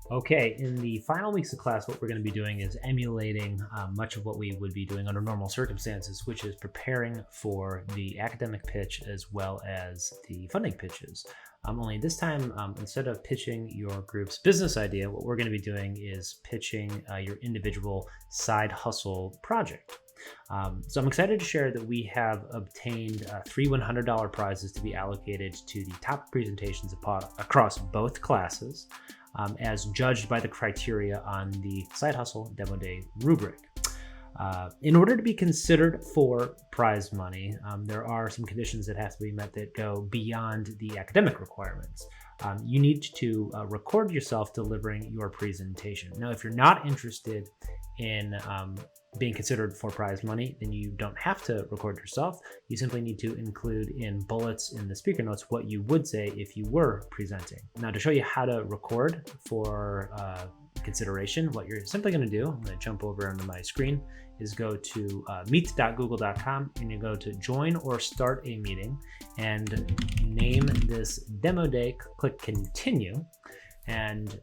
Okay, in the final weeks of class, what we're going to be doing is emulating much of what we would be doing under normal circumstances, which is preparing for the academic pitch as well as the funding pitches. Only this time, instead of pitching your group's business idea, what we're going to be doing is pitching your individual side hustle project. So I'm excited to share that we have obtained three $100 prizes to be allocated to the top presentations across both classes, as judged by the criteria on the Side Hustle Demo Day rubric. In order to be considered for prize money, there are some conditions that have to be met that go beyond the academic requirements. You need to record yourself delivering your presentation. Now, if you're not interested in being considered for prize money, then you don't have to record yourself. You simply need to include in bullets in the speaker notes what you would say if you were presenting. Now, to show you how to record for consideration, what you're simply going to do, I'm going to jump over onto my screen, is go to meet.google.com and you go to join or start a meeting and name this demo day, click continue, and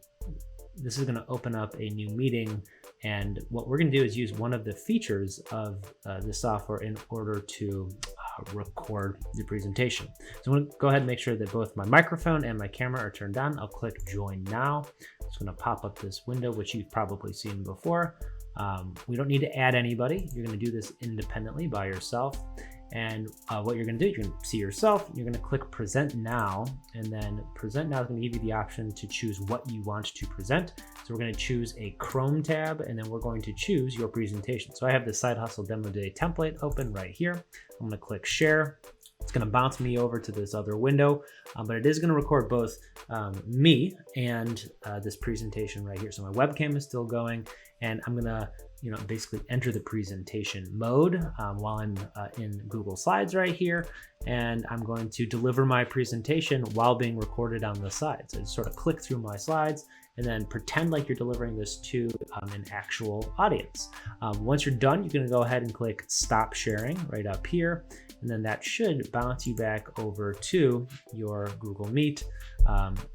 this is going to open up a new meeting. And what we're going to do is use one of the features of the software in order to record the presentation. So I'm going to go ahead and make sure that both my microphone and my camera are turned on. I'll click join now. It's going to pop up this window, which you've probably seen before. We don't need to add anybody. You're going to do this independently by yourself. And what you're going to do, you're going to see yourself, you're going to click present now, and then present now is going to give you the option to choose what you want to present. So we're going to choose a Chrome tab, and then we're going to choose your presentation. So I have the Side Hustle Demo Day template open right here. I'm going to click share. It's going to bounce me over to this other window, but it is going to record both me and this presentation right here. So my webcam is still going, and I'm going to basically enter the presentation mode while I'm in Google Slides right here, and I'm going to deliver my presentation while being recorded on the side. So just sort of click through my slides and then pretend like you're delivering this to an actual audience. Once you're done, you're going to go ahead and click stop sharing right up here, and then that should bounce you back over to your Google Meet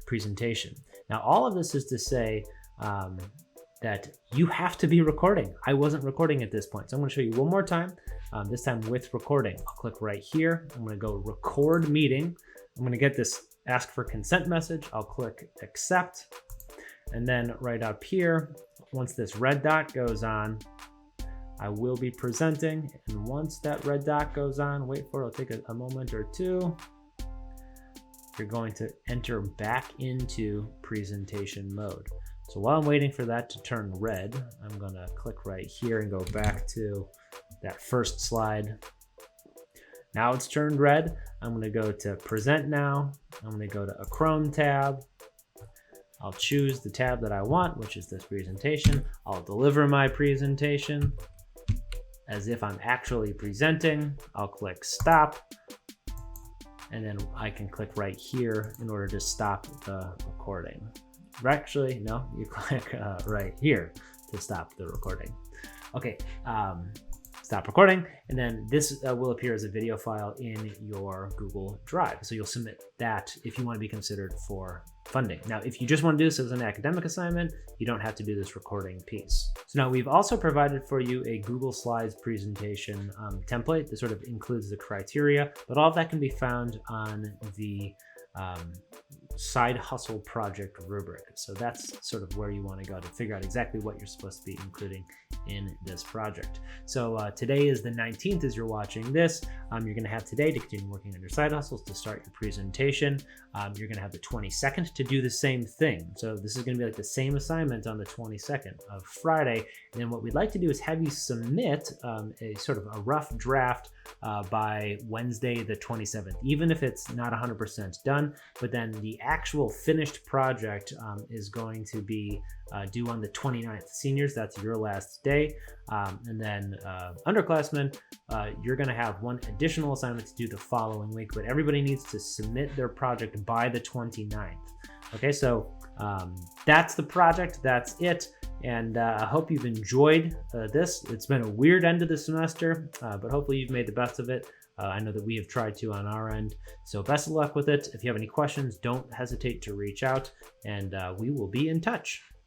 presentation. Now, all of this is to say that you have to be recording. I wasn't recording at this point, so I'm going to show you one more time, this time with recording. I'll click right here. I'm going to go record meeting. I'm going to get this ask for consent message. I'll click accept. And then right up here, once this red dot goes on, I will be presenting. And once that red dot goes on, wait for it, it'll take a moment or two. You're going to enter back into presentation mode. So while I'm waiting for that to turn red, I'm going to click right here and go back to that first slide. Now it's turned red. I'm going to go to present now. I'm going to go to a Chrome tab. I'll choose the tab that I want, which is this presentation. I'll deliver my presentation as if I'm actually presenting. I'll click stop, and then I can click right here in order to stop the recording. Actually, no, you click right here to stop the recording. Okay, stop recording, and then this will appear as a video file in your Google Drive. So you'll submit that if you want to be considered for funding. Now, if you just want to do this as an academic assignment, you don't have to do this recording piece. So now we've also provided for you a Google Slides presentation template that sort of includes the criteria, but all of that can be found on the Side Hustle Project rubric. So that's sort of where you want to go to figure out exactly what you're supposed to be including in this project. So today is the 19th as you're watching this. You're going to have today to continue working on your side hustles to start your presentation. You're going to have the 22nd to do the same thing. So this is going to be like the same assignment on the 22nd of Friday. And then what we'd like to do is have you submit a sort of a rough draft by Wednesday the 27th, even if it's not 100% done, but then the actual finished project is going to be due on the 29th. Seniors, that's your last day. And then underclassmen, you're going to have one additional assignment to do the following week, but everybody needs to submit their project by the 29th. Okay, so that's the project, that's it. And I hope you've enjoyed this. It's been a weird end of the semester, but hopefully you've made the best of it. I know that we have tried to on our end. So best of luck with it. If you have any questions, don't hesitate to reach out, and we will be in touch.